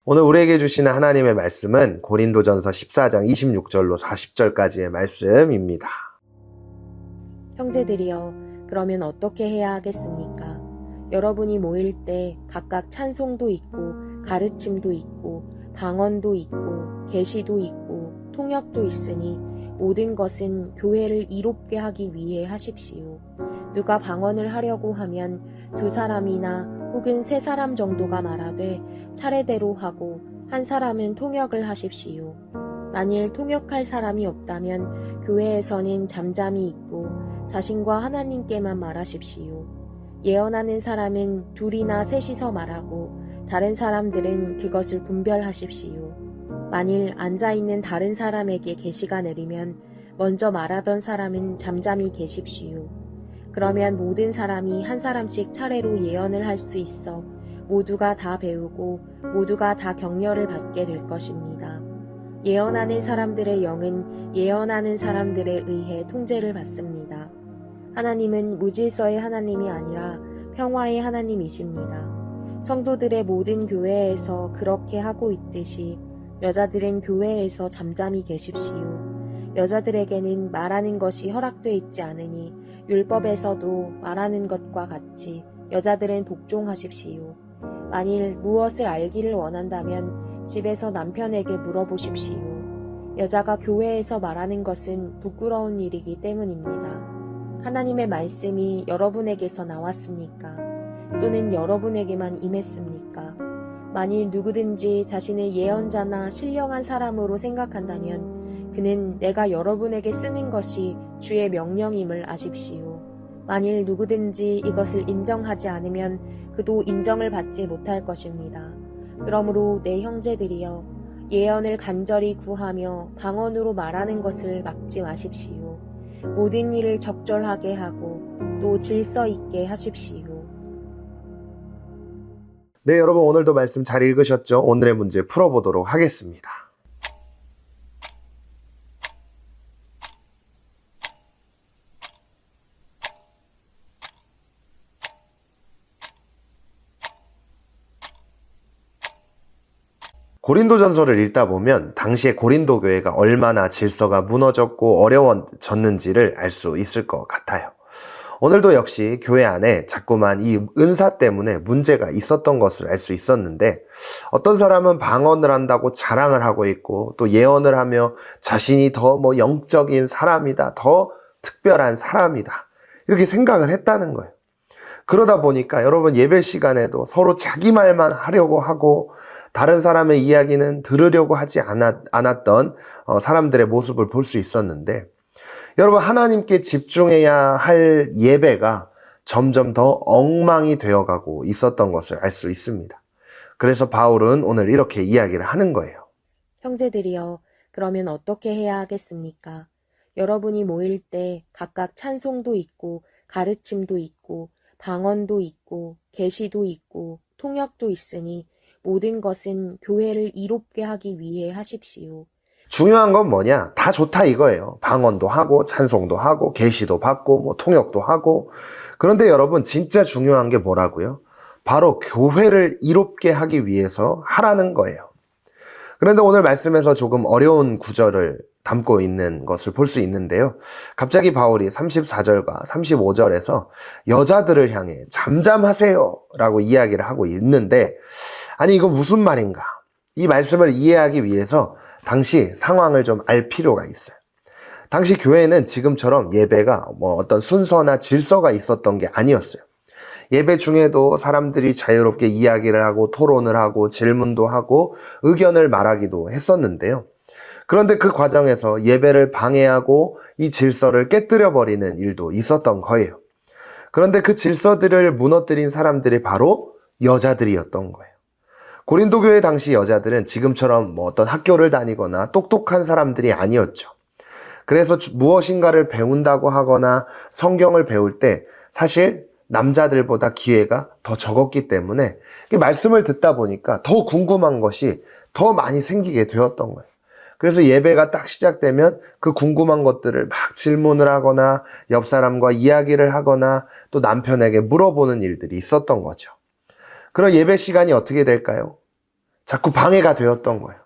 오늘 우리에게 주시는 하나님의 말씀은 고린도전서 14장 26절로 40절까지의 말씀입니다. 형제들이여, 그러면 어떻게 해야 하겠습니까? 여러분이 모일 때 각각 찬송도 있고 가르침도 있고 방언도 있고 계시도 있고 통역도 있으니 모든 것은 교회를 이롭게 하기 위해 하십시오. 누가 방언을 하려고 하면 2사람이나 혹은 3사람 정도가 말하되 차례대로 하고 한 사람은 통역을 하십시오. 만일 통역할 사람이 없다면 교회에서는 잠잠히 있고 자신과 하나님께만 말하십시오. 예언하는 사람은 2이나 3이서 말하고 다른 사람들은 그것을 분별하십시오. 만일 앉아있는 다른 사람에게 계시가 내리면 먼저 말하던 사람은 잠잠히 계십시오. 그러면 모든 사람이 한 사람씩 차례로 예언을 할 수 있어 모두가 다 배우고 모두가 다 격려를 받게 될 것입니다. 예언하는 사람들의 영은 예언하는 사람들에 의해 통제를 받습니다. 하나님은 무질서의 하나님이 아니라 평화의 하나님이십니다. 성도들의 모든 교회에서 그렇게 하고 있듯이 여자들은 교회에서 잠잠히 계십시오. 여자들에게는 말하는 것이 허락돼 있지 않으니 율법에서도 말하는 것과 같이 여자들은 복종하십시오. 만일 무엇을 알기를 원한다면 집에서 남편에게 물어보십시오. 여자가 교회에서 말하는 것은 부끄러운 일이기 때문입니다. 하나님의 말씀이 여러분에게서 나왔습니까? 또는 여러분에게만 임했습니까? 만일 누구든지 자신을 예언자나 신령한 사람으로 생각한다면 그는 내가 여러분에게 쓰는 것이 주의 명령임을 아십시오. 만일 누구든지 이것을 인정하지 않으면 그도 인정을 받지 못할 것입니다. 그러므로 내 형제들이여, 예언을 간절히 구하며 방언으로 말하는 것을 막지 마십시오. 모든 일을 적절하게 하고 또 질서 있게 하십시오. 네, 여러분 오늘도 말씀 잘 읽으셨죠? 오늘의 문제 풀어보도록 하겠습니다. 고린도전서를 읽다 보면 당시에 고린도 교회가 얼마나 질서가 무너졌고 어려워졌는지를 알 수 있을 것 같아요. 오늘도 역시 교회 안에 자꾸만 이 은사 때문에 문제가 있었던 것을 알 수 있었는데, 어떤 사람은 방언을 한다고 자랑을 하고 있고 또 예언을 하며 자신이 더 영적인 사람이다, 더 특별한 사람이다, 이렇게 생각을 했다는 거예요. 그러다 보니까 여러분 예배 시간에도 서로 자기 말만 하려고 하고 다른 사람의 이야기는 들으려고 하지 않았던 사람들의 모습을 볼 수 있었는데, 여러분 하나님께 집중해야 할 예배가 점점 더 엉망이 되어가고 있었던 것을 알 수 있습니다. 그래서 바울은 오늘 이렇게 이야기를 하는 거예요. 형제들이여, 그러면 어떻게 해야 하겠습니까? 여러분이 모일 때 각각 찬송도 있고 가르침도 있고 방언도 있고 계시도 있고 통역도 있으니 모든 것은 교회를 이롭게 하기 위해 하십시오. 중요한 건 뭐냐? 다 좋다 이거예요. 방언도 하고 찬송도 하고 계시도 받고 통역도 하고. 그런데 여러분 진짜 중요한 게 뭐라고요? 바로 교회를 이롭게 하기 위해서 하라는 거예요. 그런데 오늘 말씀에서 조금 어려운 구절을 담고 있는 것을 볼 수 있는데요. 갑자기 바울이 34절과 35절에서 여자들을 향해 잠잠하세요 라고 이야기를 하고 있는데, 아니 이건 무슨 말인가? 이 말씀을 이해하기 위해서 당시 상황을 좀 알 필요가 있어요. 당시 교회는 지금처럼 예배가 어떤 순서나 질서가 있었던 게 아니었어요. 예배 중에도 사람들이 자유롭게 이야기를 하고 토론을 하고 질문도 하고 의견을 말하기도 했었는데요. 그런데 그 과정에서 예배를 방해하고 이 질서를 깨뜨려 버리는 일도 있었던 거예요. 그런데 그 질서들을 무너뜨린 사람들이 바로 여자들이었던 거예요. 고린도 교회 당시 여자들은 지금처럼 어떤 학교를 다니거나 똑똑한 사람들이 아니었죠. 그래서 무엇인가를 배운다고 하거나 성경을 배울 때 사실 남자들보다 기회가 더 적었기 때문에 말씀을 듣다 보니까 더 궁금한 것이 더 많이 생기게 되었던 거예요. 그래서 예배가 딱 시작되면 그 궁금한 것들을 막 질문을 하거나 옆 사람과 이야기를 하거나 또 남편에게 물어보는 일들이 있었던 거죠. 그럼 예배 시간이 어떻게 될까요? 자꾸 방해가 되었던 거예요.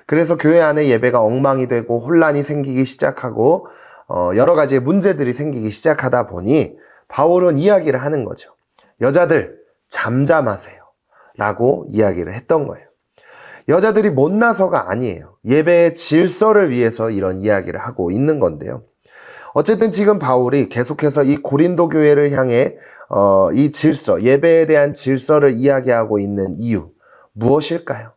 그래서 교회 안에 예배가 엉망이 되고 혼란이 생기기 시작하고 여러 가지의 문제들이 생기기 시작하다 보니 바울은 이야기를 하는 거죠. 여자들 잠잠하세요 라고 이야기를 했던 거예요. 여자들이 못나서가 아니에요. 예배의 질서를 위해서 이런 이야기를 하고 있는 건데요. 어쨌든 지금 바울이 계속해서 이 고린도 교회를 향해 이 질서, 예배에 대한 질서를 이야기하고 있는 이유 무엇일까요?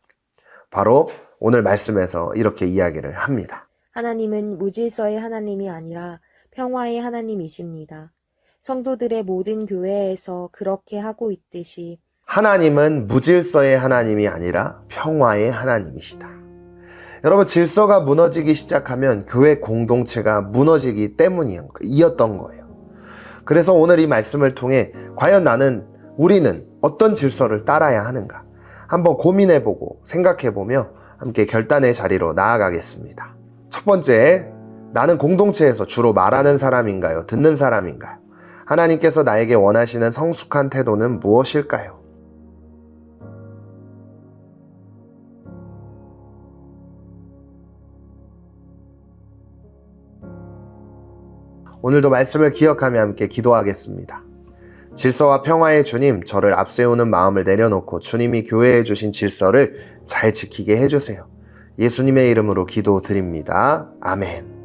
바로 오늘 말씀에서 이렇게 이야기를 합니다. 하나님은 무질서의 하나님이 아니라 평화의 하나님이십니다. 성도들의 모든 교회에서 그렇게 하고 있듯이 하나님은 무질서의 하나님이 아니라 평화의 하나님이시다. 여러분, 질서가 무너지기 시작하면 교회 공동체가 무너지기 때문이었던 거예요. 그래서 오늘 이 말씀을 통해 과연 우리는 어떤 질서를 따라야 하는가 한번 고민해보고 생각해보며 함께 결단의 자리로 나아가겠습니다. 첫 번째, 나는 공동체에서 주로 말하는 사람인가요? 듣는 사람인가요? 하나님께서 나에게 원하시는 성숙한 태도는 무엇일까요? 오늘도 말씀을 기억하며 함께 기도하겠습니다. 질서와 평화의 주님, 저를 앞세우는 마음을 내려놓고 주님이 교회에 주신 질서를 잘 지키게 해주세요. 예수님의 이름으로 기도드립니다. 아멘.